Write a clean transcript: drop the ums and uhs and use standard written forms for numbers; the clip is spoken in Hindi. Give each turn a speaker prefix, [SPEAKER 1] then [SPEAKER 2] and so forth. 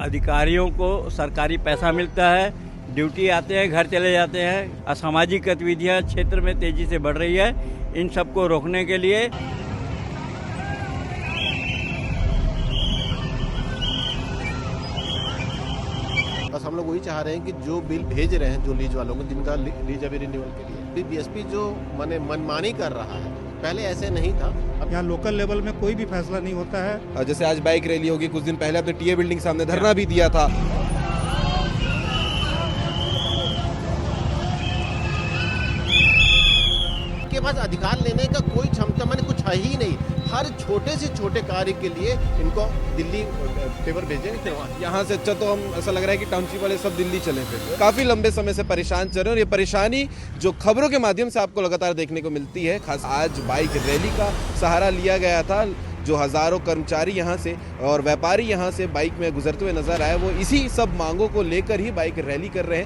[SPEAKER 1] अधिकारियों को सरकारी पैसा मिलता है, ड्यूटी आते हैं, घर चले जाते हैं। असामाजिक गतिविधियां क्षेत्र में तेजी से बढ़ रही है। इन सबको रोकने के लिए
[SPEAKER 2] बस हम लोग वही चाह रहे हैं कि जो बिल भेज रहे हैं जो लीज वालों को, जिनका लीज अभी रिन्यूअल के लिए बीएसपी जो मनमानी कर रहा है, पहले ऐसे नहीं था।
[SPEAKER 3] यहाँ लोकल लेवल में कोई भी फैसला नहीं होता है।
[SPEAKER 4] जैसे आज बाइक रैली होगी, कुछ दिन पहले आपने टीए बिल्डिंग सामने धरना भी दिया था।
[SPEAKER 2] के पास अधिकार लेने का कोई क्षमता कुछ है ही नहीं। हर छोटे से छोटे कार्य के लिए इनको दिल्ली पेपर भेजेंगे।
[SPEAKER 4] यहाँ से अच्छा तो हम ऐसा लग रहा है कि टाउनशिप वाले सब दिल्ली चले फिर। काफी लंबे समय से परेशान चल रहे हैं और ये परेशानी जो खबरों के माध्यम से आपको लगातार देखने को मिलती है। खास आज बाइक रैली का सहारा लिया गया था। जो हजारों कर्मचारी यहाँ से और व्यापारी यहाँ से बाइक में गुजरते हुए नजर आए, वो इसी सब मांगों को लेकर ही बाइक रैली कर रहे हैं।